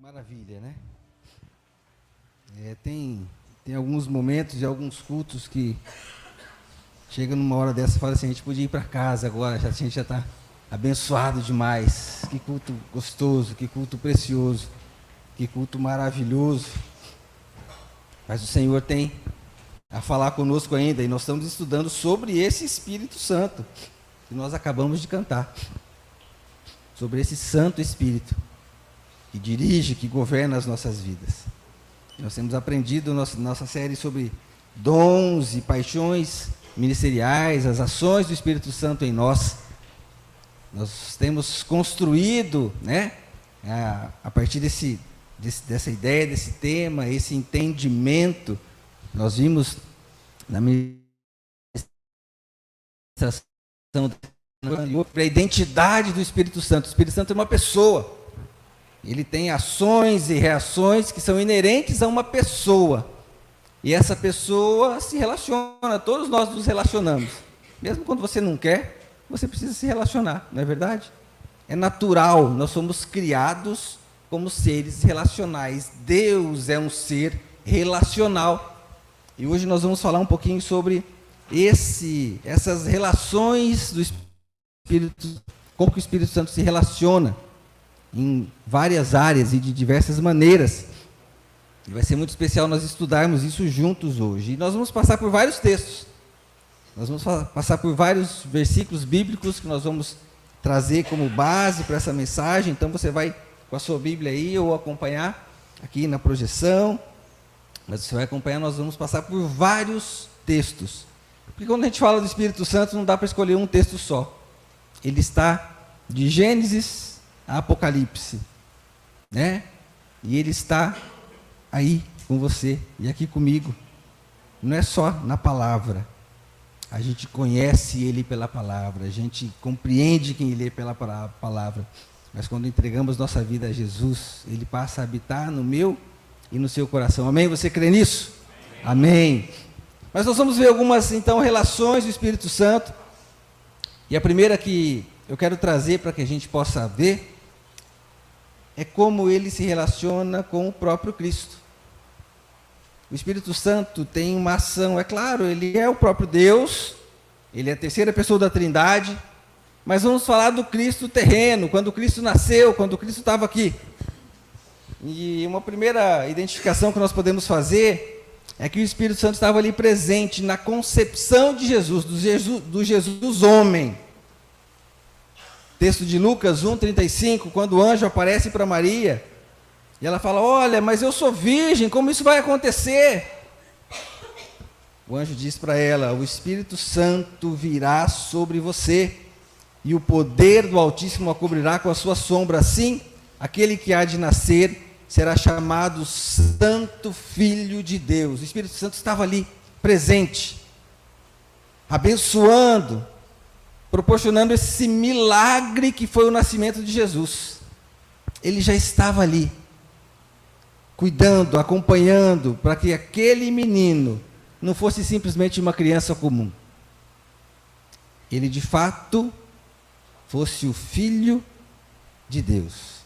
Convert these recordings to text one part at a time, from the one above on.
Maravilha, né? Tem alguns momentos e alguns cultos que chega numa hora dessa e fala assim, a gente podia ir para casa agora, a gente já está abençoado demais. Que culto gostoso, que culto precioso, que culto maravilhoso. Mas o Senhor tem a falar conosco ainda, e nós estamos estudando sobre esse Espírito Santo, que nós acabamos de cantar. Sobre esse Santo Espírito, que dirige, que governa as nossas vidas. Nós temos aprendido nossa série sobre dons e paixões ministeriais, as ações do Espírito Santo em nós. Nós temos construído, né, a partir dessa ideia, desse tema, esse entendimento. Nós vimos na ministração a identidade do Espírito Santo. O Espírito Santo é uma pessoa. Ele tem ações e reações que são inerentes a uma pessoa. E essa pessoa se relaciona, todos nós nos relacionamos. Mesmo quando você não quer, você precisa se relacionar, não é verdade? É natural, nós somos criados como seres relacionais. Deus é um ser relacional. E hoje nós vamos falar um pouquinho sobre essas relações do Espírito, como que o Espírito Santo se relaciona em várias áreas e de diversas maneiras. E vai ser muito especial nós estudarmos isso juntos hoje. E nós vamos passar por vários textos. Nós vamos passar por vários versículos bíblicos que nós vamos trazer como base para essa mensagem. Então você vai com a sua Bíblia aí ou acompanhar aqui na projeção. Mas você vai acompanhar, nós vamos passar por vários textos. Porque quando a gente fala do Espírito Santo, não dá para escolher um texto só. Ele está de Gênesis a Apocalipse, né? E ele está aí com você e aqui comigo. Não é só na palavra. A gente conhece ele pela palavra, a gente compreende quem ele é pela palavra. Mas quando entregamos nossa vida a Jesus, ele passa a habitar no meu e no seu coração. Amém? Você crê nisso? Amém. Mas nós vamos ver algumas, então, relações do Espírito Santo. E a primeira que eu quero trazer para que a gente possa ver é como ele se relaciona com o próprio Cristo. O Espírito Santo tem uma ação, é claro, ele é o próprio Deus, ele é a terceira pessoa da Trindade, mas vamos falar do Cristo terreno, quando Cristo nasceu, quando Cristo estava aqui. E uma primeira identificação que nós podemos fazer é que o Espírito Santo estava ali presente na concepção de Jesus, do Jesus homem. Texto de Lucas 1,35, quando o anjo aparece para Maria, e ela fala, olha, mas eu sou virgem, como isso vai acontecer? O anjo diz para ela, o Espírito Santo virá sobre você, e o poder do Altíssimo a cobrirá com a sua sombra. Assim, aquele que há de nascer será chamado Santo Filho de Deus. O Espírito Santo estava ali, presente, abençoando, proporcionando esse milagre que foi o nascimento de Jesus. Ele já estava ali, cuidando, acompanhando, para que aquele menino não fosse simplesmente uma criança comum. Ele, de fato, fosse o Filho de Deus.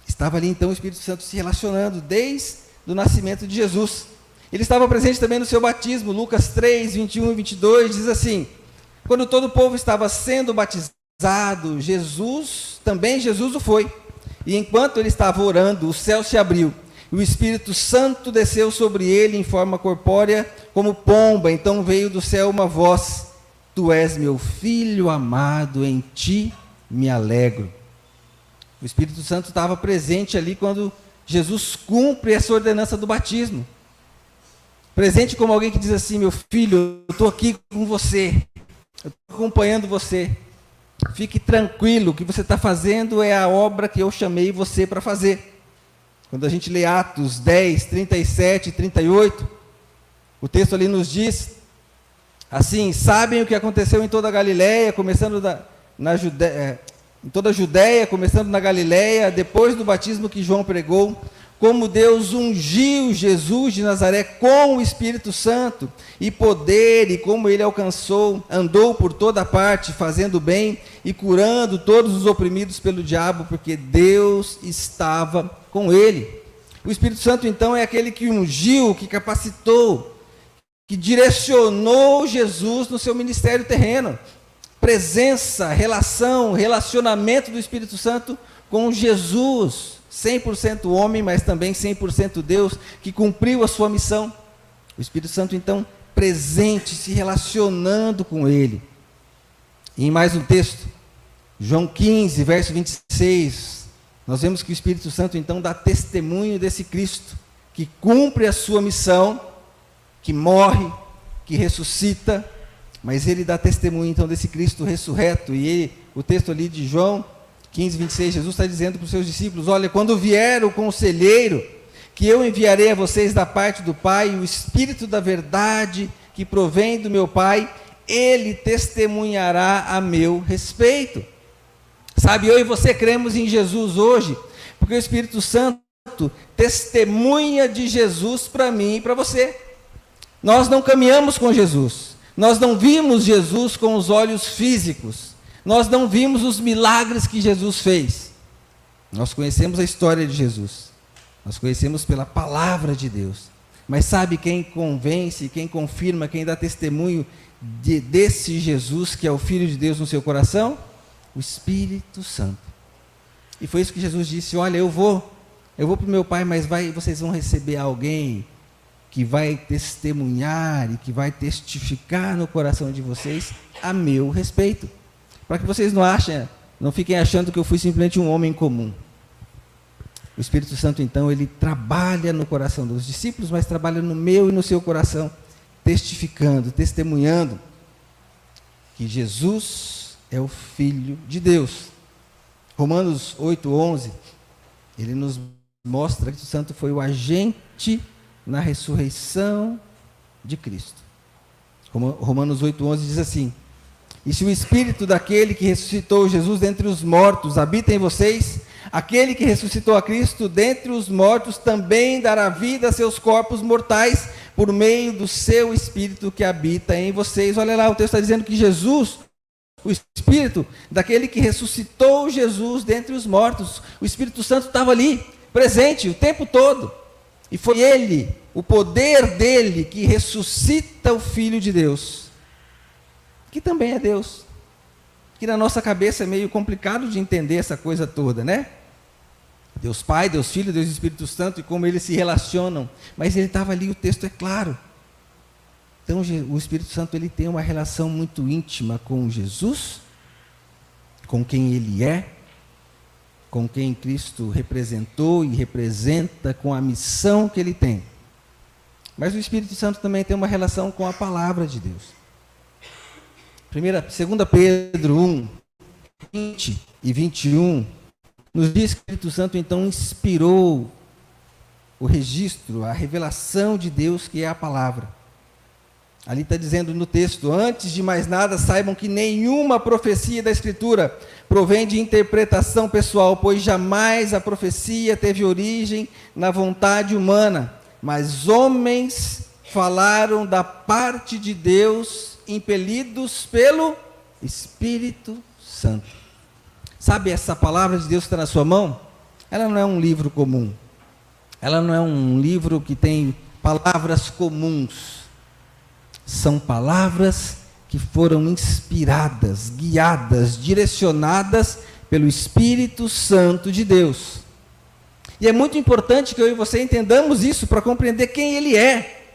Estava ali, então, o Espírito Santo se relacionando desde o nascimento de Jesus. Ele estava presente também no seu batismo. Lucas 3, 21 e 22 diz assim, quando todo o povo estava sendo batizado, Jesus o foi. E enquanto ele estava orando, o céu se abriu. E o Espírito Santo desceu sobre ele em forma corpórea, como pomba. Então veio do céu uma voz, tu és meu filho amado, em ti me alegro. O Espírito Santo estava presente ali quando Jesus cumpre essa ordenança do batismo. Presente como alguém que diz assim, meu filho, eu estou aqui com você. Eu estou acompanhando você. Fique tranquilo, o que você está fazendo é a obra que eu chamei você para fazer. Quando a gente lê Atos 10, 37 e 38, o texto ali nos diz, assim, sabem o que aconteceu em toda a Galileia, começando em toda a Judéia, começando na Galileia, depois do batismo que João pregou, como Deus ungiu Jesus de Nazaré com o Espírito Santo e poder, e como ele andou por toda parte, fazendo bem e curando todos os oprimidos pelo diabo, porque Deus estava com ele. O Espírito Santo, então, é aquele que ungiu, que capacitou, que direcionou Jesus no seu ministério terreno. Presença, relação, relacionamento do Espírito Santo com Jesus, 100% homem, mas também 100% Deus, que cumpriu a sua missão. O Espírito Santo, então, presente, se relacionando com ele. E em mais um texto, João 15, verso 26, nós vemos que o Espírito Santo, então, dá testemunho desse Cristo, que cumpre a sua missão, que morre, que ressuscita, mas ele dá testemunho, então, desse Cristo ressurreto. E ele, o texto ali de João 15, 26, Jesus está dizendo para os seus discípulos: olha, quando vier o conselheiro, que eu enviarei a vocês da parte do Pai, o Espírito da verdade, que provém do meu Pai, ele testemunhará a meu respeito. Sabe, eu e você cremos em Jesus hoje, porque o Espírito Santo testemunha de Jesus para mim e para você. Nós não caminhamos com Jesus, nós não vimos Jesus com os olhos físicos, nós não vimos os milagres que Jesus fez. Nós conhecemos a história de Jesus, nós conhecemos pela palavra de Deus. Mas sabe quem convence, quem confirma, quem dá testemunho desse Jesus que é o Filho de Deus no seu coração? O Espírito Santo. E foi isso que Jesus disse: olha, eu vou para o meu Pai, mas vocês vão receber alguém que vai testemunhar e que vai testificar no coração de vocês a meu respeito. Para que vocês não fiquem achando que eu fui simplesmente um homem comum. O Espírito Santo, então, ele trabalha no coração dos discípulos, mas trabalha no meu e no seu coração, testificando, testemunhando que Jesus é o Filho de Deus. Romanos 8:11, ele nos mostra que o Santo foi o agente na ressurreição de Cristo. Romanos 8:11 diz assim: e se o Espírito daquele que ressuscitou Jesus dentre os mortos habita em vocês, aquele que ressuscitou a Cristo dentre os mortos também dará vida a seus corpos mortais por meio do seu Espírito que habita em vocês. Olha lá, o texto está dizendo que Jesus, o Espírito daquele que ressuscitou Jesus dentre os mortos, o Espírito Santo estava ali, presente o tempo todo. E foi ele, o poder dele, que ressuscita o Filho de Deus, que também é Deus. Que na nossa cabeça é meio complicado de entender essa coisa toda, né? Deus Pai, Deus Filho, Deus Espírito Santo, e como eles se relacionam. Mas ele estava ali, o texto é claro. Então o Espírito Santo, ele tem uma relação muito íntima com Jesus, com quem ele é, com quem Cristo representou e representa, com a missão que ele tem. Mas o Espírito Santo também tem uma relação com a palavra de Deus. 2 Pedro 1, 20 e 21, nos diz que o Espírito Santo então inspirou o registro, a revelação de Deus, que é a palavra. Ali está dizendo no texto: antes de mais nada, saibam que nenhuma profecia da Escritura provém de interpretação pessoal, pois jamais a profecia teve origem na vontade humana, mas homens falaram da parte de Deus, impelidos pelo Espírito Santo. Sabe, essa palavra de Deus que está na sua mão, ela não é um livro comum, ela não é um livro que tem palavras comuns, são palavras que foram inspiradas, guiadas, direcionadas pelo Espírito Santo de Deus. E é muito importante que eu e você entendamos isso para compreender quem Ele é,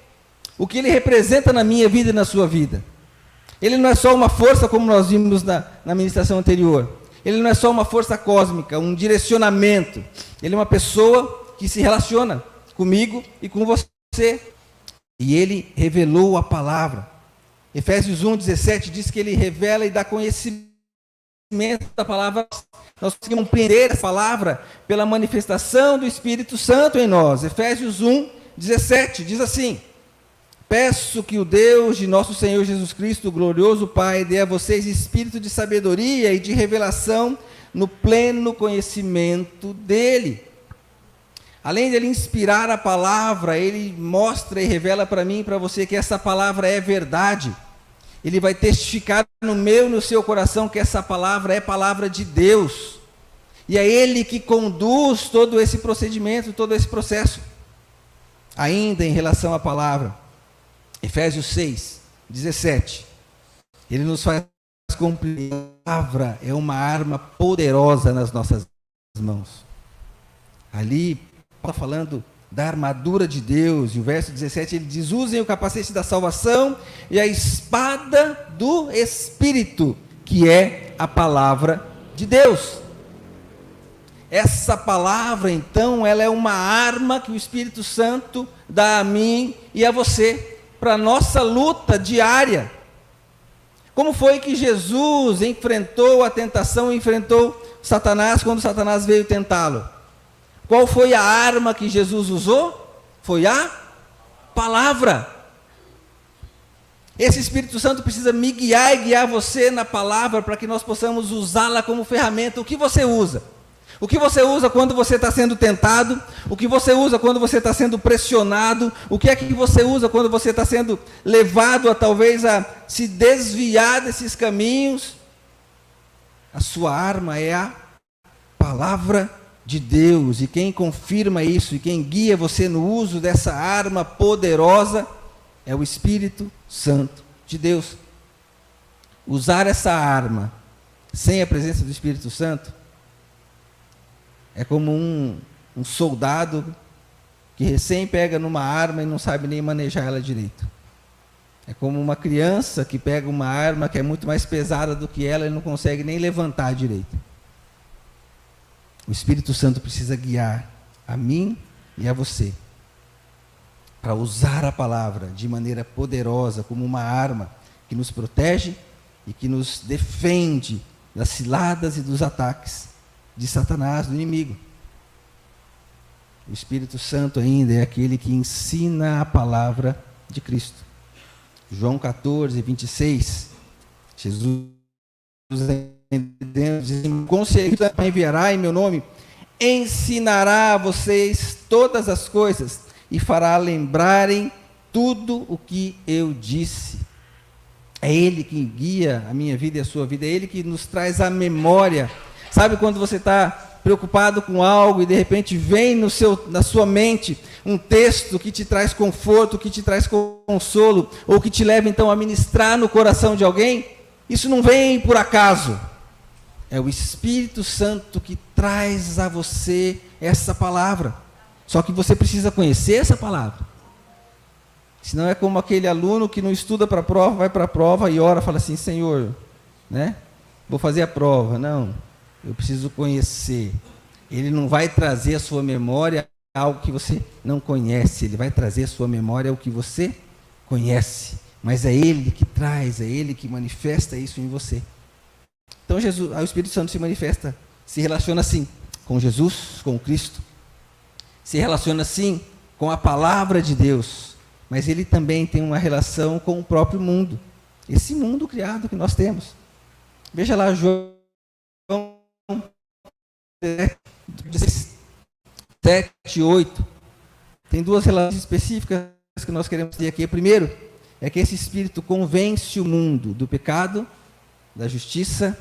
o que Ele representa na minha vida e na sua vida. Ele não é só uma força, como nós vimos na ministração anterior. Ele não é só uma força cósmica, um direcionamento. Ele é uma pessoa que se relaciona comigo e com você. E Ele revelou a palavra. Efésios 1:17 diz que Ele revela e dá conhecimento da palavra. Nós conseguimos compreender a palavra pela manifestação do Espírito Santo em nós. Efésios 1:17 diz assim: peço que o Deus de nosso Senhor Jesus Cristo, o glorioso Pai, dê a vocês espírito de sabedoria e de revelação no pleno conhecimento dEle. Além de ele inspirar a palavra, ele mostra e revela para mim e para você que essa palavra é verdade. Ele vai testificar no meu e no seu coração que essa palavra é palavra de Deus. E é ele que conduz todo esse procedimento, todo esse processo. Ainda em relação à palavra, Efésios 6, 17, ele nos faz compreender que a palavra é uma arma poderosa nas nossas mãos. Ali, Paulo está falando da armadura de Deus, e o verso 17 ele diz: usem o capacete da salvação e a espada do Espírito, que é a palavra de Deus. Essa palavra, então, ela é uma arma que o Espírito Santo dá a mim e a você, para a nossa luta diária. Como foi que Jesus enfrentou a tentação, enfrentou Satanás quando Satanás veio tentá-lo? Qual foi a arma que Jesus usou? Foi a palavra. Esse Espírito Santo precisa me guiar e guiar você na palavra, para que nós possamos usá-la como ferramenta. O que você usa? O que você usa quando você está sendo tentado? O que você usa quando você está sendo pressionado? O que é que você usa quando você está sendo levado a talvez a se desviar desses caminhos? A sua arma é a palavra de Deus, e quem confirma isso e quem guia você no uso dessa arma poderosa é o Espírito Santo de Deus. Usar essa arma sem a presença do Espírito Santo é como um soldado que recém pega numa arma e não sabe nem manejar ela direito. É como uma criança que pega uma arma que é muito mais pesada do que ela e não consegue nem levantar direito. O Espírito Santo precisa guiar a mim e a você para usar a palavra de maneira poderosa, como uma arma que nos protege e que nos defende das ciladas e dos ataques de Satanás, do inimigo. O Espírito Santo ainda é aquele que ensina a palavra de Cristo. João 14, 26, Jesus diz: Conselheiro enviará em meu nome, ensinará a vocês todas as coisas e fará lembrarem tudo o que eu disse. É Ele que guia a minha vida e a sua vida, é Ele que nos traz a memória. Sabe quando você está preocupado com algo e de repente vem na sua mente um texto que te traz conforto, que te traz consolo, ou que te leva então a ministrar no coração de alguém? Isso não vem por acaso. É o Espírito Santo que traz a você essa palavra. Só que você precisa conhecer essa palavra. Senão é como aquele aluno que não estuda para a prova, vai para a prova e ora, fala assim: Senhor, né, vou fazer a prova. Não, eu preciso conhecer. Ele não vai trazer à sua memória algo que você não conhece. Ele vai trazer à sua memória o que você conhece. Mas é Ele que traz, é Ele que manifesta isso em você. Então o Espírito Santo se manifesta, se relaciona assim com Jesus, com Cristo. Se relaciona assim com a palavra de Deus. Mas Ele também tem uma relação com o próprio mundo. Esse mundo criado que nós temos. Veja lá João 7, 8. Tem duas relações específicas que nós queremos ter aqui. Primeiro, é que esse Espírito convence o mundo do pecado, da justiça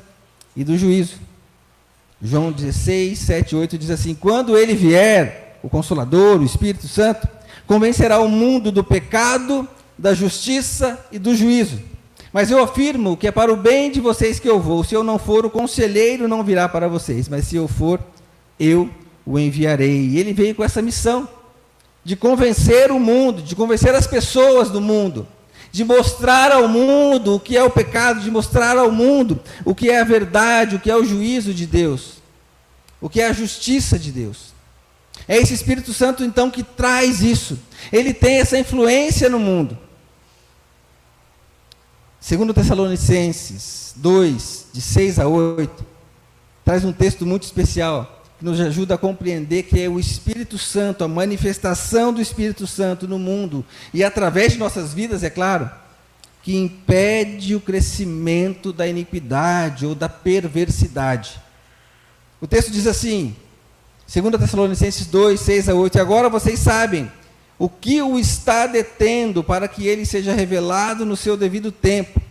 e do juízo. João 16, 7, 8 diz assim: quando Ele vier, o Consolador, o Espírito Santo, convencerá o mundo do pecado, da justiça e do juízo. Mas eu afirmo que é para o bem de vocês que eu vou. Se eu não for, o conselheiro não virá para vocês. Mas se eu for, eu o enviarei. E Ele veio com essa missão de convencer o mundo, de convencer as pessoas do mundo, de mostrar ao mundo o que é o pecado, de mostrar ao mundo o que é a verdade, o que é o juízo de Deus, o que é a justiça de Deus. É esse Espírito Santo, então, que traz isso. Ele tem essa influência no mundo. 2 Tessalonicenses 2, de 6 a 8, traz um texto muito especial, que nos ajuda a compreender que é o Espírito Santo, a manifestação do Espírito Santo no mundo, e através de nossas vidas, é claro, que impede o crescimento da iniquidade ou da perversidade. O texto diz assim: 2 Tessalonicenses 2, 6 a 8. E agora vocês sabem o que o está detendo para que ele seja revelado no seu devido tempo.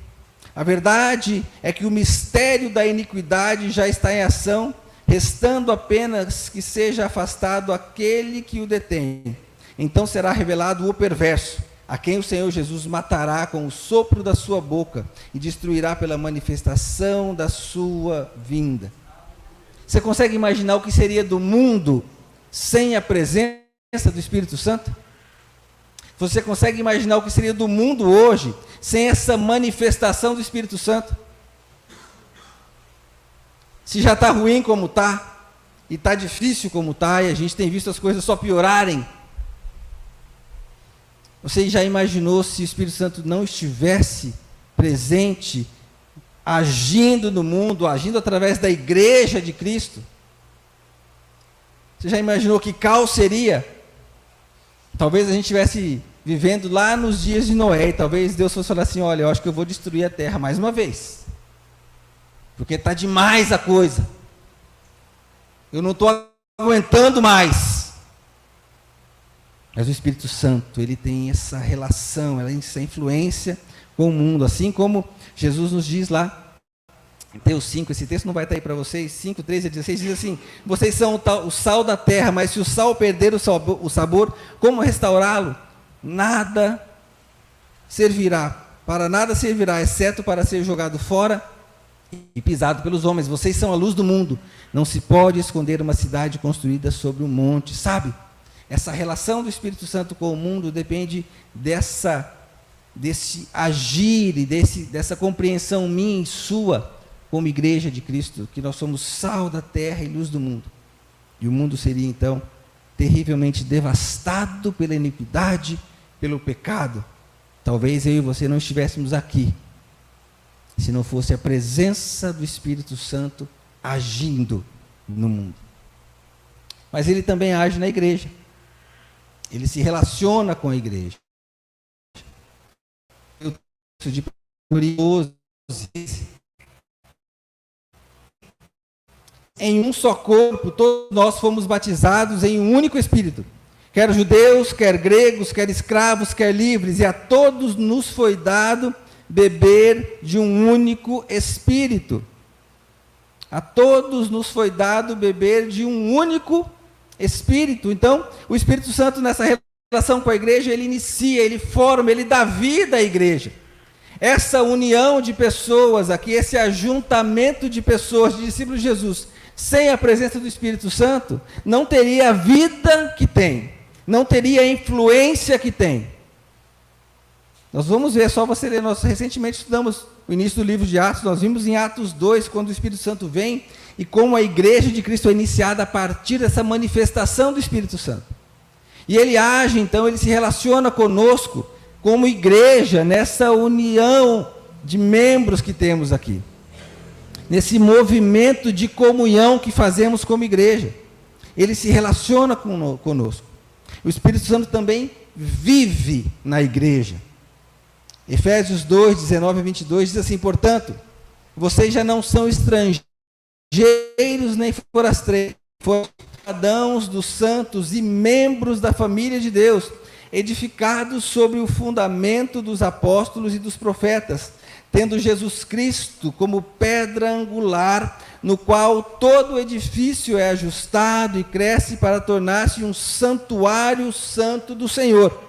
A verdade é que o mistério da iniquidade já está em ação, restando apenas que seja afastado aquele que o detém. Então será revelado o perverso, a quem o Senhor Jesus matará com o sopro da sua boca e destruirá pela manifestação da sua vinda. Você consegue imaginar o que seria do mundo sem a presença do Espírito Santo? Você consegue imaginar o que seria do mundo hoje sem essa manifestação do Espírito Santo? Se já está ruim como está, e está difícil como está, e a gente tem visto as coisas só piorarem, você já imaginou se o Espírito Santo não estivesse presente, agindo no mundo, agindo através da igreja de Cristo? Você já imaginou que caos seria? Talvez a gente estivesse vivendo lá nos dias de Noé, e talvez Deus fosse falar assim: olha, eu acho que eu vou destruir a terra mais uma vez, porque está demais a coisa, eu não estou aguentando mais. Mas o Espírito Santo, ele tem essa relação, essa influência com o mundo, assim como Jesus nos diz lá, em Mateus 5, esse texto não vai estar aí para vocês, 5, 13 a 16, diz assim: vocês são o sal da terra, mas se o sal perder o sabor, como restaurá-lo? Nada servirá, para nada servirá, exceto para ser jogado fora e pisado pelos homens. Vocês são a luz do mundo, não se pode esconder uma cidade construída sobre um monte, sabe? Essa relação do Espírito Santo com o mundo depende desse agir e dessa compreensão minha e sua, como igreja de Cristo, que nós somos sal da terra e luz do mundo. E o mundo seria então terrivelmente devastado pela iniquidade, pelo pecado. Talvez eu e você não estivéssemos aqui, se não fosse a presença do Espírito Santo agindo no mundo. Mas ele também age na igreja. Ele se relaciona com a igreja. De em um só corpo, todos nós fomos batizados em um único Espírito, quer judeus, quer gregos, quer escravos, quer livres, e a todos nos foi dado beber de um único Espírito. A todos nos foi dado beber de um único Espírito. Então, o Espírito Santo nessa relação com a igreja, ele inicia, ele forma, ele dá vida à igreja. Essa união de pessoas aqui, esse ajuntamento de pessoas, de discípulos de Jesus, sem a presença do Espírito Santo, não teria a vida que tem, não teria a influência que tem. Nós vamos ver, só você ler, nós recentemente estudamos o início do livro de Atos, nós vimos em Atos 2, quando o Espírito Santo vem, e como a igreja de Cristo é iniciada a partir dessa manifestação do Espírito Santo. E ele age, então, ele se relaciona conosco, como igreja, nessa união de membros que temos aqui, nesse movimento de comunhão que fazemos como igreja. Ele se relaciona conosco. O Espírito Santo também vive na igreja. Efésios 2, 19 a 22 diz assim: portanto, vocês já não são estrangeiros nem forasteiros, foram cidadãos dos santos e membros da família de Deus, edificados sobre o fundamento dos apóstolos e dos profetas, tendo Jesus Cristo como pedra angular, no qual todo o edifício é ajustado e cresce para tornar-se um santuário santo do Senhor.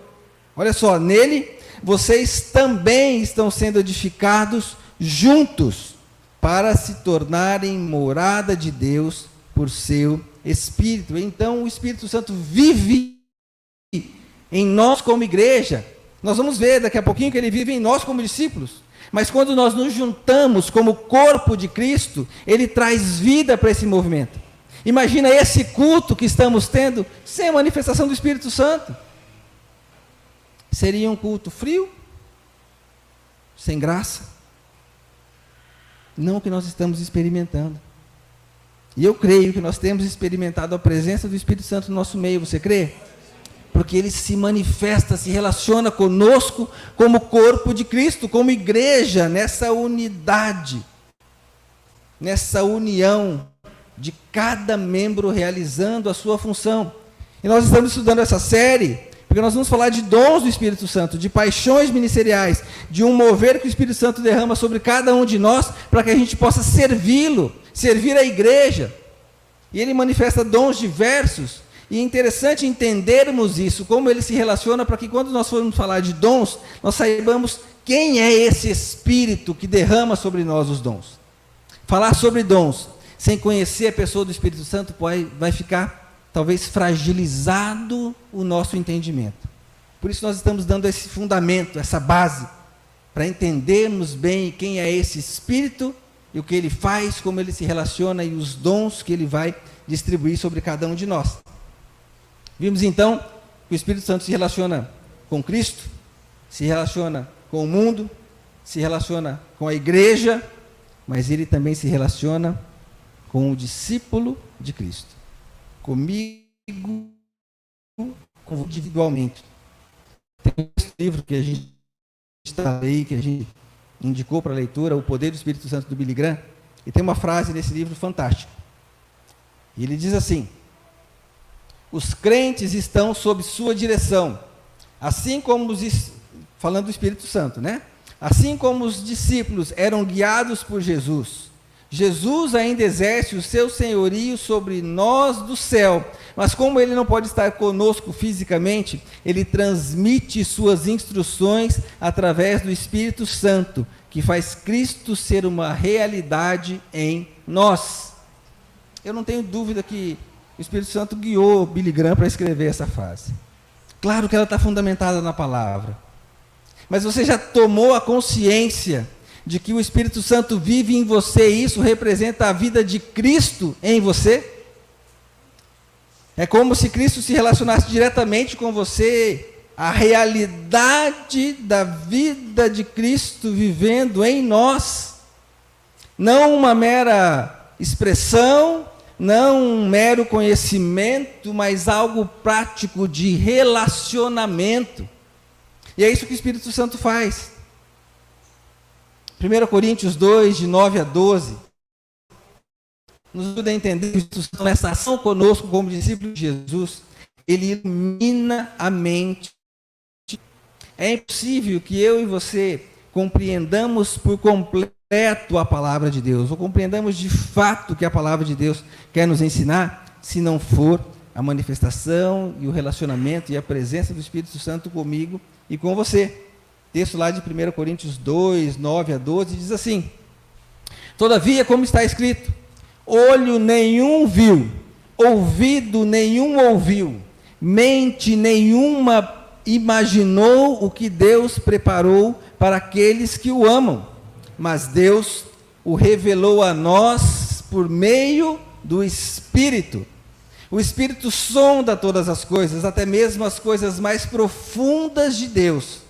Olha só, nele vocês também estão sendo edificados juntos para se tornarem morada de Deus por seu Espírito. Então o Espírito Santo vive em nós como igreja. Nós vamos ver daqui a pouquinho que ele vive em nós como discípulos. Mas quando nós nos juntamos como corpo de Cristo, ele traz vida para esse movimento. Imagina esse culto que estamos tendo sem a manifestação do Espírito Santo. Seria um culto frio, sem graça. Não o que nós estamos experimentando. E eu creio que nós temos experimentado a presença do Espírito Santo no nosso meio. Você crê? Porque ele se manifesta, se relaciona conosco como corpo de Cristo, como igreja, nessa unidade, nessa união de cada membro realizando a sua função. E nós estamos estudando essa série porque nós vamos falar de dons do Espírito Santo, de paixões ministeriais, de um mover que o Espírito Santo derrama sobre cada um de nós, para que a gente possa servi-lo, servir a igreja. E ele manifesta dons diversos, e é interessante entendermos isso, como ele se relaciona, para que quando nós formos falar de dons, nós saibamos quem é esse Espírito que derrama sobre nós os dons. Falar sobre dons, sem conhecer a pessoa do Espírito Santo, vai ficar talvez fragilizado o nosso entendimento. Por isso nós estamos dando esse fundamento, essa base, para entendermos bem quem é esse Espírito, e o que ele faz, como ele se relaciona, e os dons que ele vai distribuir sobre cada um de nós. Vimos então que o Espírito Santo se relaciona com Cristo, se relaciona com o mundo, se relaciona com a igreja, mas ele também se relaciona com o discípulo de Cristo. Comigo, individualmente. Tem esse livro que a gente está aí, que a gente indicou para a leitura, O Poder do Espírito Santo, do Billy Graham, e tem uma frase nesse livro fantástica. E ele diz assim: os crentes estão sob sua direção, assim como falando do Espírito Santo, né? Assim como os discípulos eram guiados por Jesus, Jesus ainda exerce o seu senhorio sobre nós do céu, mas como ele não pode estar conosco fisicamente, ele transmite suas instruções através do Espírito Santo, que faz Cristo ser uma realidade em nós. Eu não tenho dúvida que o Espírito Santo guiou Billy Graham para escrever essa frase. Claro que ela está fundamentada na palavra, mas você já tomou a consciência de que o Espírito Santo vive em você, e isso representa a vida de Cristo em você? É como se Cristo se relacionasse diretamente com você, a realidade da vida de Cristo vivendo em nós, não uma mera expressão, não um mero conhecimento, mas algo prático de relacionamento. E é isso que o Espírito Santo faz. 1 Coríntios 2, de 9 a 12, nos ajuda a entender que o Espírito Santo, nessa ação conosco como discípulo de Jesus, ele ilumina a mente. É impossível que eu e você compreendamos por completo a palavra de Deus, ou compreendamos de fato o que a palavra de Deus quer nos ensinar, se não for a manifestação e o relacionamento e a presença do Espírito Santo comigo e com você. Texto lá de 1 Coríntios 2, 9 a 12, diz assim: todavia, como está escrito, olho nenhum viu, ouvido nenhum ouviu, mente nenhuma imaginou o que Deus preparou para aqueles que o amam, mas Deus o revelou a nós por meio do Espírito. O Espírito sonda todas as coisas, até mesmo as coisas mais profundas de Deus.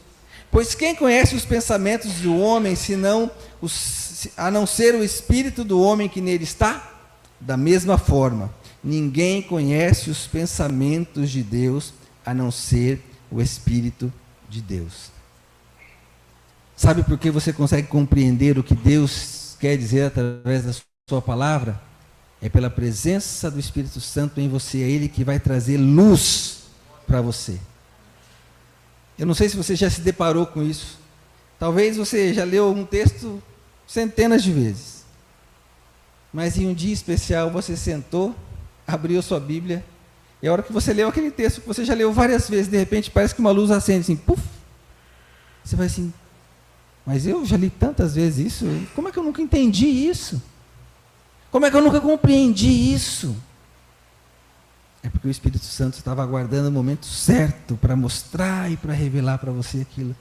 Pois quem conhece os pensamentos do homem, a não ser o espírito do homem que nele está? Da mesma forma, ninguém conhece os pensamentos de Deus, a não ser o Espírito de Deus. Sabe por que você consegue compreender o que Deus quer dizer através da sua palavra? É pela presença do Espírito Santo em você, é Ele que vai trazer luz para você. Eu não sei se você já se deparou com isso. Talvez você já leu um texto centenas de vezes. Mas em um dia especial você sentou, abriu sua Bíblia, e a hora que você leu aquele texto que você já leu várias vezes, de repente parece que uma luz acende assim, puf! Você vai assim, mas eu já li tantas vezes isso, como é que eu nunca entendi isso? Como é que eu nunca compreendi isso? É porque o Espírito Santo estava aguardando o momento certo para mostrar e para revelar para você aquilo.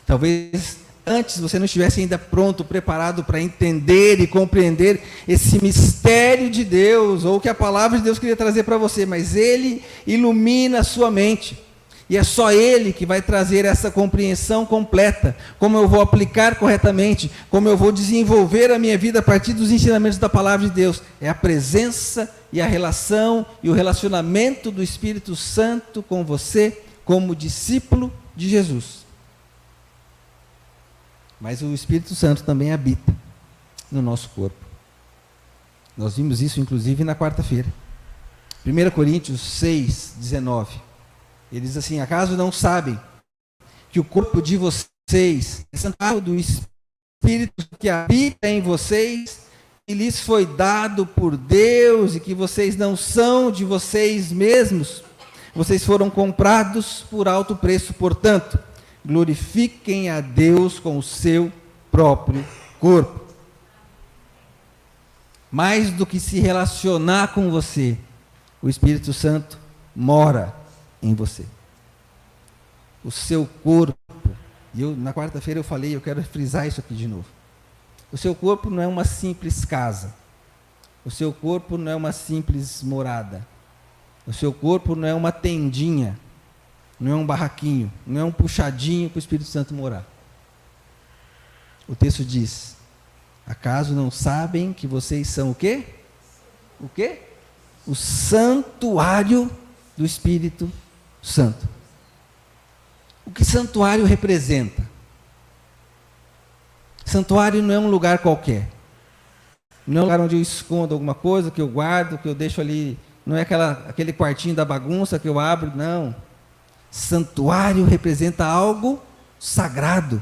Talvez antes você não estivesse ainda pronto, preparado para entender e compreender esse mistério de Deus, ou o que a palavra de Deus queria trazer para você, mas Ele ilumina a sua mente. E é só Ele que vai trazer essa compreensão completa, como eu vou aplicar corretamente, como eu vou desenvolver a minha vida a partir dos ensinamentos da palavra de Deus. É a presença e a relação e o relacionamento do Espírito Santo com você, como discípulo de Jesus. Mas o Espírito Santo também habita no nosso corpo. Nós vimos isso, inclusive, na quarta-feira. 1 Coríntios 6, 19. Ele diz assim: acaso não sabem que o corpo de vocês é santuário do Espírito que habita em vocês e lhes foi dado por Deus, e que vocês não são de vocês mesmos? Vocês foram comprados por alto preço, portanto, glorifiquem a Deus com o seu próprio corpo. Mais do que se relacionar com você, o Espírito Santo mora em você. O seu corpo, e na quarta-feira eu falei, eu quero frisar isso aqui de novo. O seu corpo não é uma simples casa. O seu corpo não é uma simples morada. O seu corpo não é uma tendinha, não é um barraquinho, não é um puxadinho para o Espírito Santo morar. O texto diz: acaso não sabem que vocês são o quê? O quê? O santuário do Espírito Santo. O que santuário representa? Santuário não é um lugar qualquer. Não é um lugar onde eu escondo alguma coisa, que eu guardo, que eu deixo ali. Não é aquele quartinho da bagunça que eu abro, não. Santuário representa algo sagrado,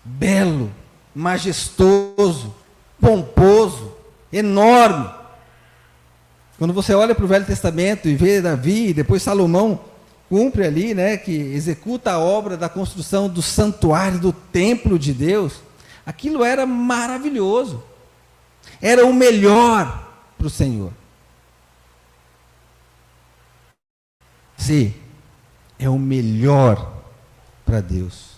belo, majestoso, pomposo, enorme. Quando você olha para o Velho Testamento e vê Davi, e depois Salomão cumpre ali, né, que executa a obra da construção do santuário, do templo de Deus, aquilo era maravilhoso. Era o melhor para o Senhor. Sim, é o melhor para Deus.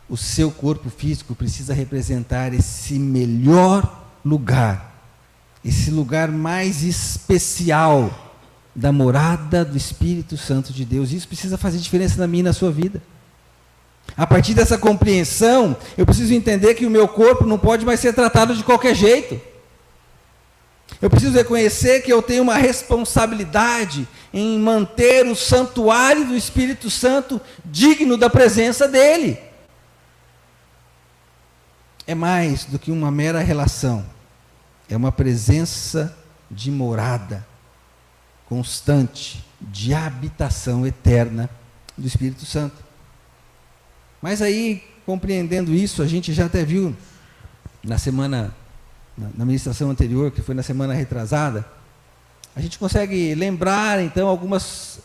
O seu corpo físico precisa representar esse melhor lugar, esse lugar mais especial da morada do Espírito Santo de Deus. Isso precisa fazer diferença na minha e na sua vida. A partir dessa compreensão, eu preciso entender que o meu corpo não pode mais ser tratado de qualquer jeito. Eu preciso reconhecer que eu tenho uma responsabilidade em manter o santuário do Espírito Santo digno da presença dele. É mais do que uma mera relação. É uma presença de morada constante, de habitação eterna do Espírito Santo. Mas aí, compreendendo isso, a gente já até viu na ministração anterior, que foi na semana retrasada, a gente consegue lembrar então algumas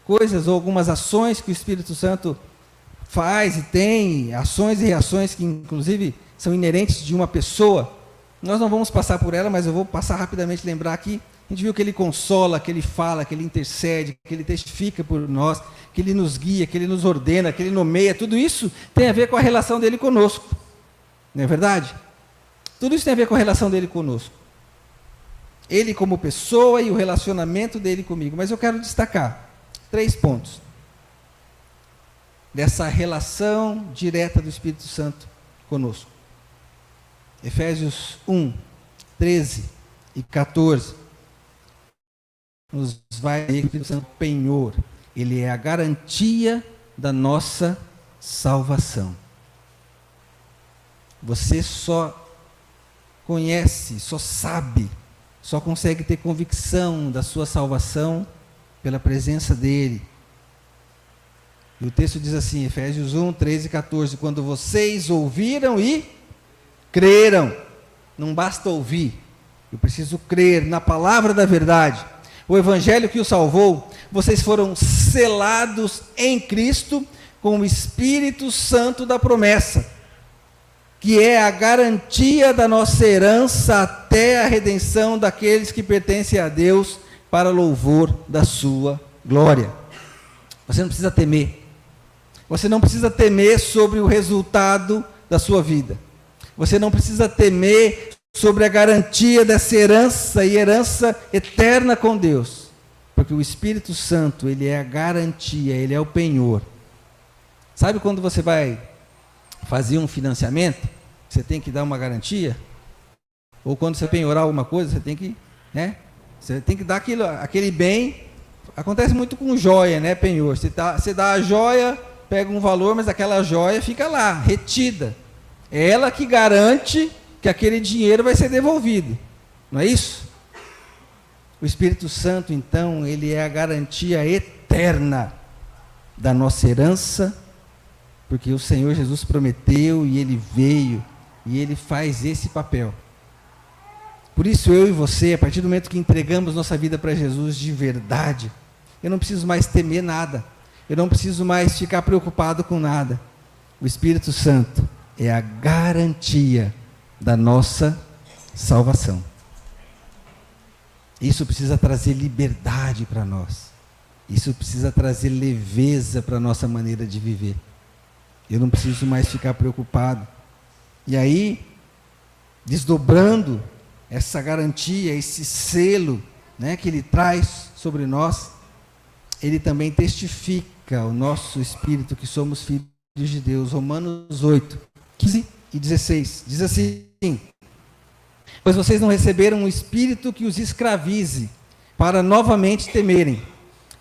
coisas ou algumas ações que o Espírito Santo faz e tem, ações e reações que inclusive são inerentes de uma pessoa. Nós não vamos passar por ela, mas eu vou passar rapidamente, lembrar aqui. A gente viu que ele consola, que ele fala, que ele intercede, que ele testifica por nós, que ele nos guia, que ele nos ordena, que ele nomeia. Tudo isso tem a ver com a relação dele conosco. Não é verdade? Tudo isso tem a ver com a relação dele conosco. Ele como pessoa e o relacionamento dele comigo. Mas eu quero destacar 3 pontos dessa relação direta do Espírito Santo conosco. Efésios 1, 13 e 14. Nos vai dizer que o Espírito Santo é penhor. Ele é a garantia da nossa salvação. Você só conhece, só sabe, só consegue ter convicção da sua salvação pela presença dele. E o texto diz assim, Efésios 1, 13 e 14, quando vocês ouviram e creram, não basta ouvir, eu preciso crer na palavra da verdade, o evangelho que o salvou, vocês foram selados em Cristo com o Espírito Santo da promessa, que é a garantia da nossa herança até a redenção daqueles que pertencem a Deus para louvor da sua glória. Você não precisa temer. Você não precisa temer sobre o resultado da sua vida. Você não precisa temer sobre a garantia dessa herança e herança eterna com Deus. Porque o Espírito Santo, ele é a garantia, ele é o penhor. Sabe quando você vai fazer um financiamento, você tem que dar uma garantia? Ou quando você penhorar alguma coisa, você tem que, né? Você tem que dar aquele bem. Acontece muito com joia, né, penhor? Você dá a joia, pega um valor, mas aquela joia fica lá, retida. É ela que garante que aquele dinheiro vai ser devolvido. Não é isso? O Espírito Santo, então, ele é a garantia eterna da nossa herança, porque o Senhor Jesus prometeu e ele veio e ele faz esse papel. Por isso eu e você, a partir do momento que entregamos nossa vida para Jesus de verdade, eu não preciso mais temer nada, eu não preciso mais ficar preocupado com nada. O Espírito Santo é a garantia da nossa salvação. Isso precisa trazer liberdade para nós. Isso precisa trazer leveza para a nossa maneira de viver. Eu não preciso mais ficar preocupado. E aí, desdobrando essa garantia, esse selo, né, que ele traz sobre nós, ele também testifica o nosso espírito que somos filhos de Deus. Romanos 8, 15 e 16. Diz assim: pois vocês não receberam um espírito que os escravize, para novamente temerem,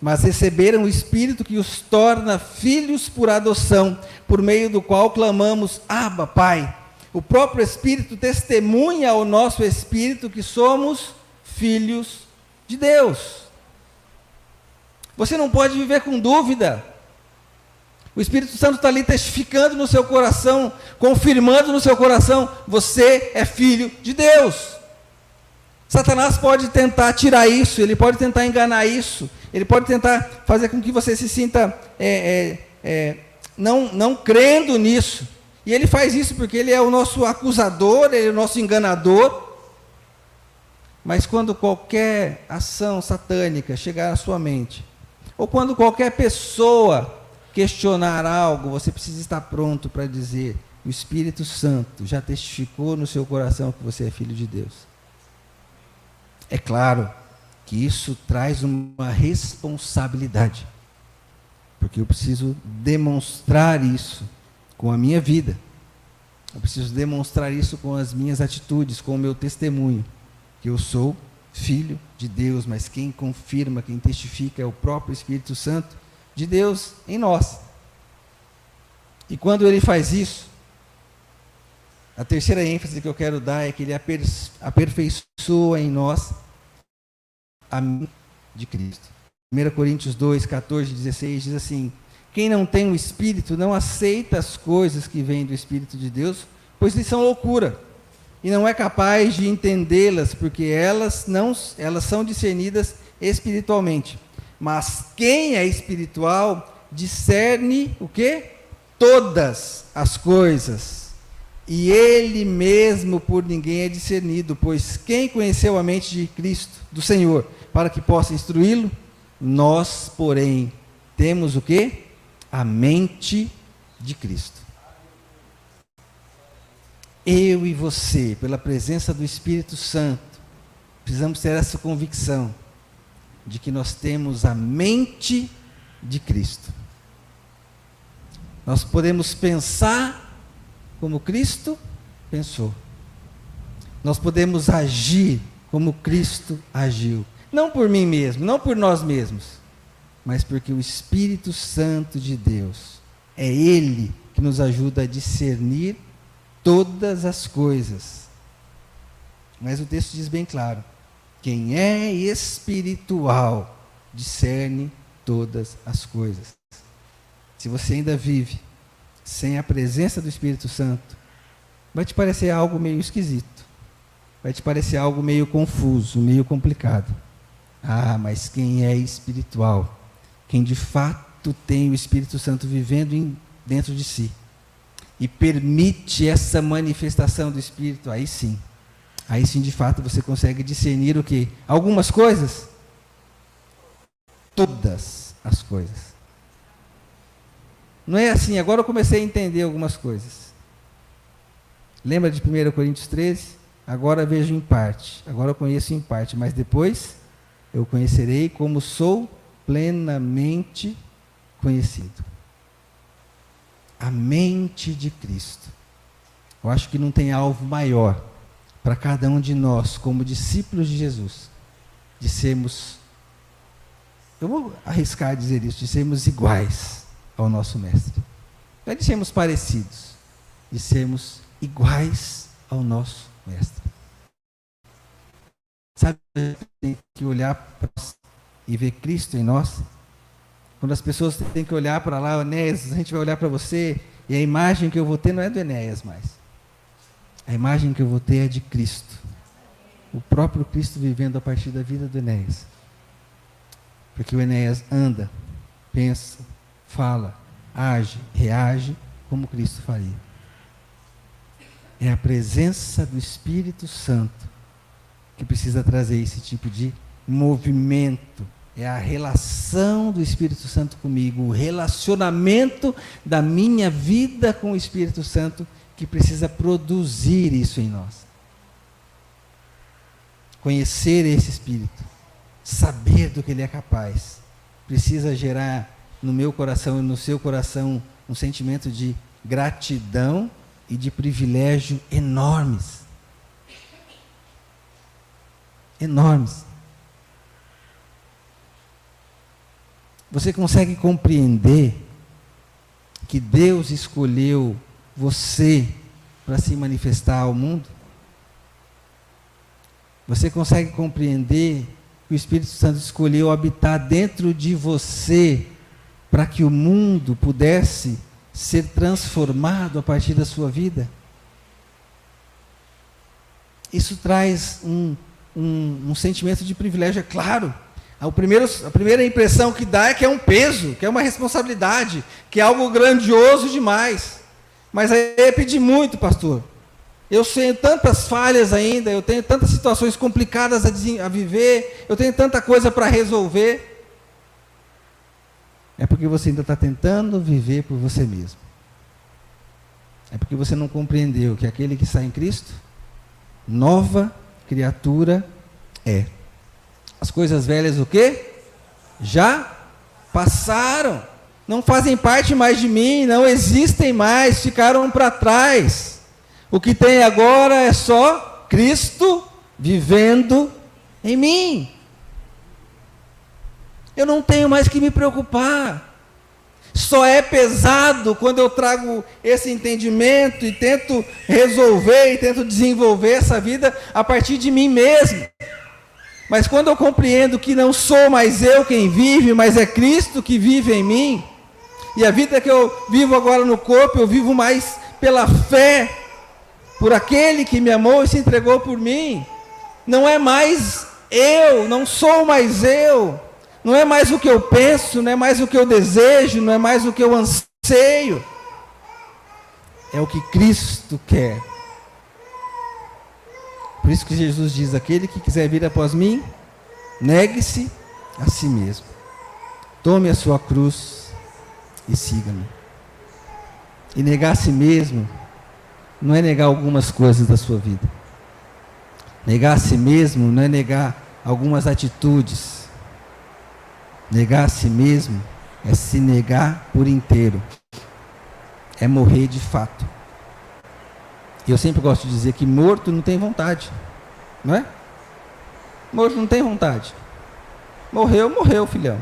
mas receberam o espírito que os torna filhos por adoção, por meio do qual clamamos, Abba, Pai. O próprio Espírito testemunha ao nosso espírito que somos filhos de Deus. Você não pode viver com dúvida. O Espírito Santo está ali testificando no seu coração, confirmando no seu coração, você é filho de Deus. Satanás pode tentar tirar isso, ele pode tentar enganar isso, ele pode tentar fazer com que você se sinta não crendo nisso. E ele faz isso porque ele é o nosso acusador, ele é o nosso enganador. Mas quando qualquer ação satânica chegar à sua mente, ou quando qualquer pessoa questionar algo, você precisa estar pronto para dizer: o Espírito Santo já testificou no seu coração que você é filho de Deus. É claro que isso traz uma responsabilidade, porque eu preciso demonstrar isso com a minha vida, eu preciso demonstrar isso com as minhas atitudes, com o meu testemunho, que eu sou filho de Deus, mas quem confirma, quem testifica é o próprio Espírito Santo de Deus em nós. E quando ele faz isso, a terceira ênfase que eu quero dar é que ele aperfeiçoa em nós a mente de Cristo. 1 Coríntios 2, 14 e 16 diz assim: quem não tem o Espírito não aceita as coisas que vêm do Espírito de Deus, pois lhes são loucura, e não é capaz de entendê-las, porque elas são discernidas espiritualmente. Mas quem é espiritual discerne o quê? Todas as coisas, e ele mesmo por ninguém é discernido, pois quem conheceu a mente de Cristo, do Senhor, para que possa instruí-lo? Nós, porém, temos o quê? A mente de Cristo. Eu e você, pela presença do Espírito Santo, precisamos ter essa convicção de que nós temos a mente de Cristo. Nós podemos pensar como Cristo pensou. Nós podemos agir como Cristo agiu. Não por mim mesmo, não por nós mesmos, mas porque o Espírito Santo de Deus, é Ele que nos ajuda a discernir todas as coisas. Mas o texto diz bem claro: quem é espiritual discerne todas as coisas. Se você ainda vive sem a presença do Espírito Santo, vai te parecer algo meio esquisito, vai te parecer algo meio confuso, meio complicado. Ah, mas quem é espiritual, quem de fato tem o Espírito Santo vivendo dentro de si, e permite essa manifestação do Espírito, aí sim de fato você consegue discernir o quê? Algumas coisas? Todas as coisas. Não é assim, agora eu comecei a entender algumas coisas. Lembra de 1 Coríntios 13? Agora vejo em parte, agora eu conheço em parte, mas depois eu conhecerei como sou plenamente conhecido. A mente de Cristo. Eu acho que não tem alvo maior para cada um de nós, como discípulos de Jesus, de sermos, eu vou arriscar dizer isso, de sermos iguais ao nosso Mestre. Não é de sermos parecidos, de sermos iguais ao nosso Mestre. Sabe, a gente tem que olhar para nós e ver Cristo em nós. Quando as pessoas têm que olhar para lá, Enéas, a gente vai olhar para você, e a imagem que eu vou ter não é do Enéas mais. A imagem que eu vou ter é de Cristo. O próprio Cristo vivendo a partir da vida do Enéas. Porque o Enéas anda, pensa, fala, age, reage como Cristo faria. É a presença do Espírito Santo que precisa trazer esse tipo de movimento. É a relação do Espírito Santo comigo, o relacionamento da minha vida com o Espírito Santo que precisa produzir isso em nós. Conhecer esse Espírito, saber do que ele é capaz, precisa gerar no meu coração e no seu coração um sentimento de gratidão e de privilégio enormes. Enormes. Você consegue compreender que Deus escolheu você para se manifestar ao mundo? Você consegue compreender que o Espírito Santo escolheu habitar dentro de você para que o mundo pudesse ser transformado a partir da sua vida? Isso traz um sentimento de privilégio, é claro. A primeira impressão que dá é que é um peso, que é uma responsabilidade, que é algo grandioso demais. Mas aí é pedir muito, pastor. Eu tenho tantas falhas ainda, eu tenho tantas situações complicadas a viver, eu tenho tanta coisa para resolver. É porque você ainda está tentando viver por você mesmo. É porque você não compreendeu que aquele que está em Cristo, nova criatura é. As coisas velhas o quê? Já passaram. Não fazem parte mais de mim, não existem mais, ficaram para trás. O que tem agora é só Cristo vivendo em mim. Eu não tenho mais que me preocupar. Só é pesado quando eu trago esse entendimento e tento resolver e tento desenvolver essa vida a partir de mim mesmo. Mas quando eu compreendo que não sou mais eu quem vive, mas é Cristo que vive em mim, e a vida que eu vivo agora no corpo, eu vivo mais pela fé, por aquele que me amou e se entregou por mim. Não é mais eu, não sou mais eu, não é mais o que eu penso, não é mais o que eu desejo, não é mais o que eu anseio, é o que Cristo quer. Por isso que Jesus diz, aquele que quiser vir após mim, negue-se a si mesmo, tome a sua cruz e siga-me. E negar a si mesmo não é negar algumas coisas da sua vida. Negar a si mesmo não é negar algumas atitudes. Negar a si mesmo é se negar por inteiro. É morrer de fato. E eu sempre gosto de dizer que morto não tem vontade. Não é? Morto não tem vontade. Morreu, morreu, filhão.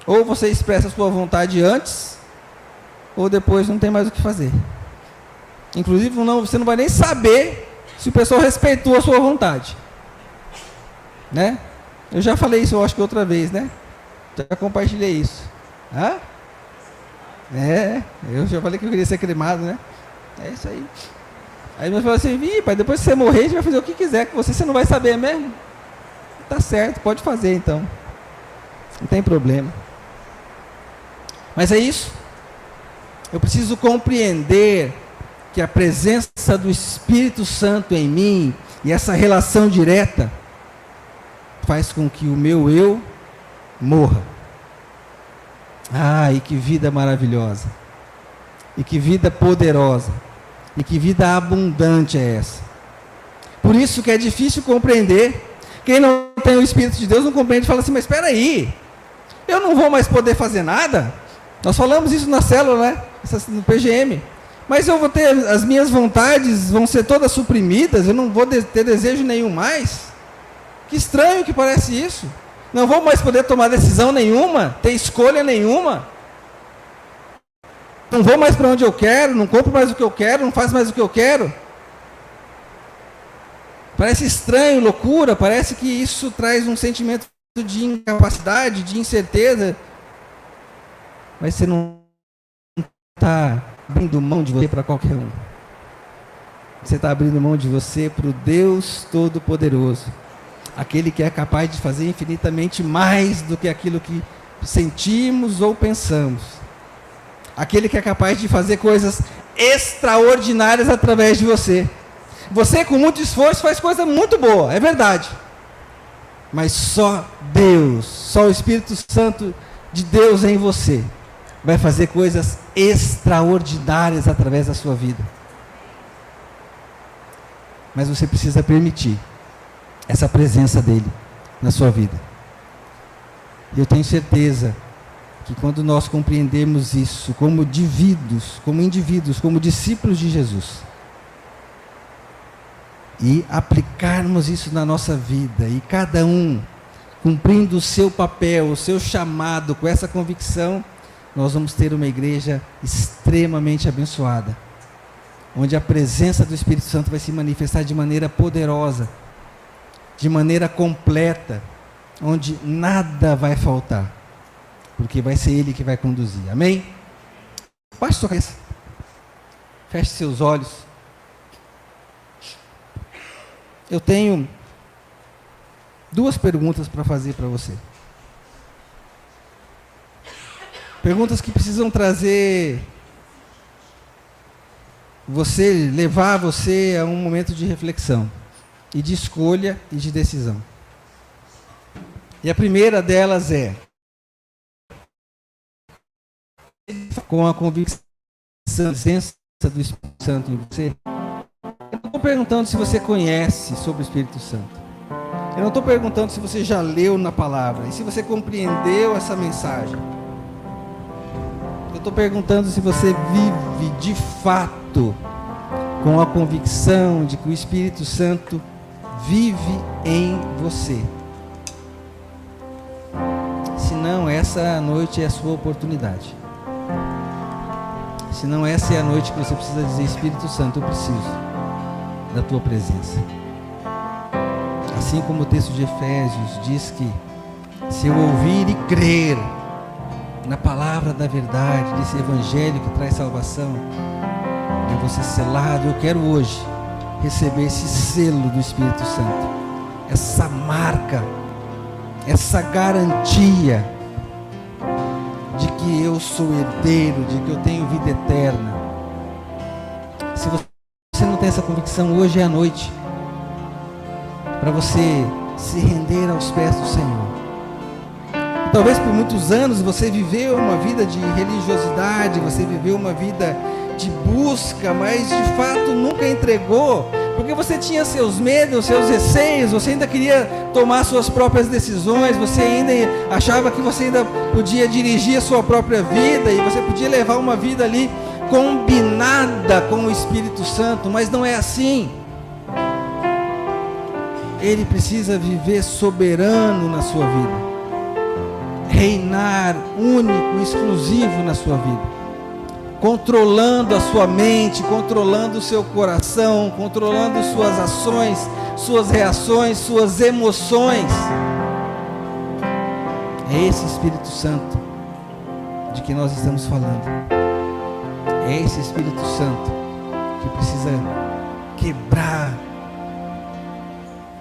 Ou você expressa a sua vontade antes, ou depois não tem mais o que fazer. Inclusive, você não vai nem saber se o pessoal respeitou a sua vontade. Né? Eu já falei isso, eu acho que outra vez, né? Já compartilhei isso. Hã? Eu já falei que eu queria ser cremado, né? É isso aí. Aí meu falou assim, pai, depois que você morrer, a gente vai fazer o que quiser com você não vai saber mesmo. Tá certo, pode fazer então. Não tem problema. Mas é isso. Eu preciso compreender que a presença do Espírito Santo em mim e essa relação direta faz com que o meu eu morra. E que vida maravilhosa. E que vida poderosa. E que vida abundante é essa. Por isso que é difícil compreender. Quem não tem o Espírito de Deus não compreende e fala assim, mas espera aí, eu não vou mais poder fazer nada? Nós falamos isso na célula, né? No PGM. Mas eu vou ter, as minhas vontades vão ser todas suprimidas, eu não vou ter desejo nenhum mais? Que estranho que parece isso. Não vou mais poder tomar decisão nenhuma, ter escolha nenhuma. Não vou mais para onde eu quero, não compro mais o que eu quero, não faço mais o que eu quero. Parece estranho, loucura, parece que isso traz um sentimento de incapacidade, de incerteza. Mas você não está abrindo mão de você para qualquer um. Você está abrindo mão de você para o Deus Todo-Poderoso. Aquele que é capaz de fazer infinitamente mais do que aquilo que sentimos ou pensamos. Aquele que é capaz de fazer coisas extraordinárias através de você. Você, com muito esforço, faz coisa muito boa, é verdade. Mas só Deus, só o Espírito Santo de Deus em você vai fazer coisas extraordinárias através da sua vida. Mas você precisa permitir essa presença dele na sua vida. E eu tenho certeza que quando nós compreendemos isso como indivíduos, como discípulos de Jesus, e aplicarmos isso na nossa vida, e cada um cumprindo o seu papel, o seu chamado, com essa convicção, nós vamos ter uma igreja extremamente abençoada, onde a presença do Espírito Santo vai se manifestar de maneira poderosa, de maneira completa, onde nada vai faltar, porque vai ser Ele que vai conduzir. Amém? Baixe sua cabeça, feche seus olhos. Eu tenho 2 perguntas para fazer para você. Perguntas que precisam levar você a um momento de reflexão, e de escolha e de decisão. E a primeira delas é: com a convicção da presença do Espírito Santo em você, eu não estou perguntando se você conhece sobre o Espírito Santo. Eu não estou perguntando se você já leu na palavra e se você compreendeu essa mensagem. Eu estou perguntando se você vive de fato com a convicção de que o Espírito Santo vive em você. Se não, essa noite é a sua oportunidade. Se não, essa é a noite que você precisa dizer: Espírito Santo, eu preciso da tua presença. Assim como o texto de Efésios diz que se eu ouvir e crer na palavra da verdade, desse evangelho que traz salvação, eu vou ser selado. Eu quero hoje receber esse selo do Espírito Santo, essa marca, essa garantia de que eu sou herdeiro, de que eu tenho vida eterna. Se você não tem essa convicção, hoje é a noite para você se render aos pés do Senhor. E talvez por muitos anos você viveu uma vida de religiosidade, você viveu uma vida de busca, mas de fato nunca entregou, porque você tinha seus medos, seus receios, você ainda queria tomar suas próprias decisões, você ainda achava que você ainda podia dirigir a sua própria vida, e você podia levar uma vida ali combinada com o Espírito Santo, mas não é assim. Ele precisa viver soberano na sua vida, reinar único, exclusivo na sua vida, controlando a sua mente, controlando o seu coração, controlando suas ações, suas reações, suas emoções. É esse Espírito Santo de que nós estamos falando. É esse Espírito Santo que precisa quebrar.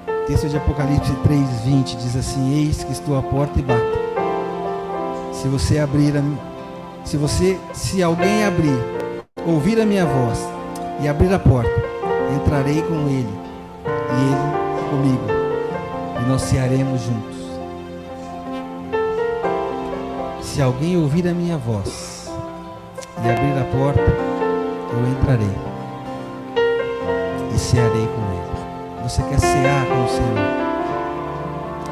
O texto de Apocalipse 3:20 diz assim: eis que estou à porta e bato. Se alguém abrir, ouvir a minha voz e abrir a porta, entrarei com ele e ele comigo, e nós cearemos juntos. Se alguém ouvir a minha voz e abrir a porta, eu entrarei e cearei com ele. Você quer cear com o Senhor?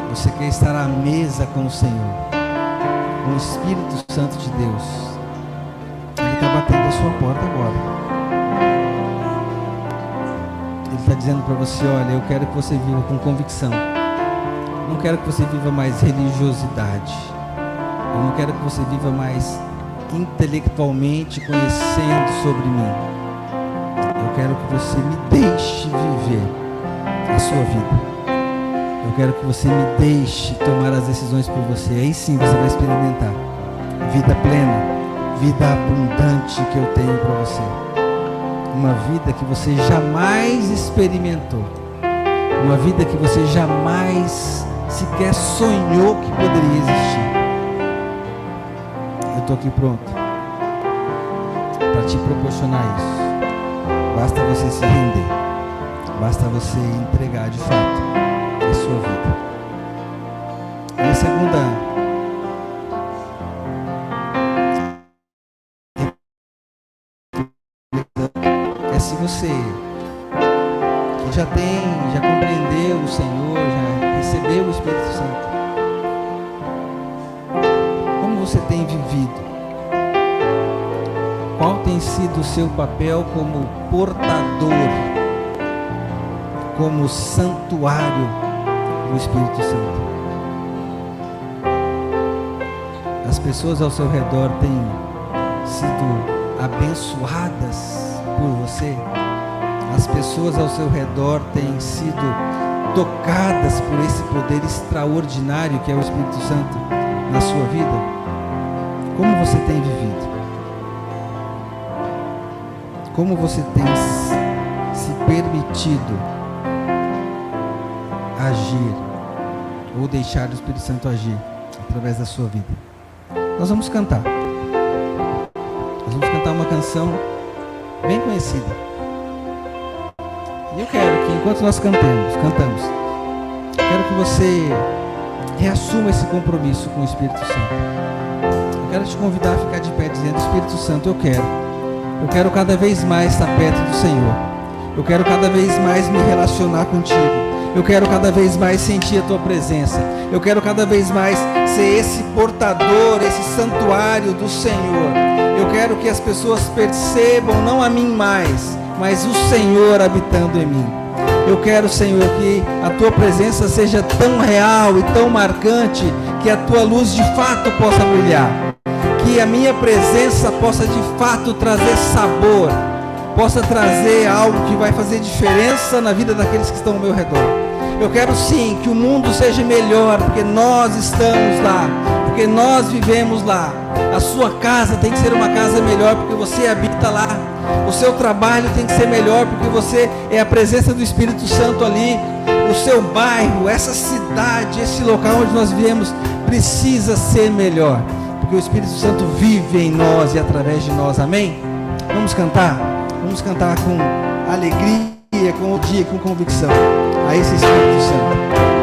Você quer estar à mesa com o Senhor, com o Espírito Santo de Deus? Ele está batendo a sua porta agora. Ele está dizendo para você: olha, eu quero que você viva com convicção. Não quero que você viva mais religiosidade. Eu não quero que você viva mais intelectualmente conhecendo sobre mim. Eu quero que você me deixe viver a sua vida. Eu quero que você me deixe tomar as decisões por você. Aí sim você vai experimentar vida plena, vida abundante que eu tenho para você. Uma vida que você jamais experimentou. Uma vida que você jamais sequer sonhou que poderia existir. Eu estou aqui pronto para te proporcionar isso. Basta você se render. Basta você entregar de fato a sua vida. E a segunda é se você que já compreendeu o Senhor, já recebeu o Espírito Santo, como você tem vivido? Qual tem sido o seu papel como portador, como santuário do Espírito Santo? As pessoas ao seu redor têm sido abençoadas por você? As pessoas ao seu redor têm sido tocadas por esse poder extraordinário que é o Espírito Santo na sua vida? Como você tem vivido? Como você tem se permitido agir ou deixar o Espírito Santo agir através da sua vida? Nós vamos cantar. Nós vamos cantar uma canção bem conhecida. E eu quero que enquanto nós cantamos, quero que você reassuma esse compromisso com o Espírito Santo. Eu quero te convidar a ficar de pé dizendo: Espírito Santo, eu quero cada vez mais estar perto do Senhor. Eu quero cada vez mais me relacionar contigo. Eu quero cada vez mais sentir a tua presença. Eu quero cada vez mais ser esse portador, esse santuário do Senhor. Eu quero que as pessoas percebam não a mim mais, mas o Senhor habitando em mim. Eu quero, Senhor, que a tua presença seja tão real e tão marcante que a tua luz de fato possa brilhar. Que a minha presença possa de fato trazer sabor, possa trazer algo que vai fazer diferença na vida daqueles que estão ao meu redor. Eu quero sim que o mundo seja melhor, porque nós estamos lá, porque nós vivemos lá. A sua casa tem que ser uma casa melhor, porque você habita lá. O seu trabalho tem que ser melhor, porque você é a presença do Espírito Santo ali. O seu bairro, essa cidade, esse local onde nós vivemos precisa ser melhor, porque o Espírito Santo vive em nós e através de nós. Amém? Vamos cantar? Vamos cantar com alegria, com dia, com convicção a esse Espírito Santo.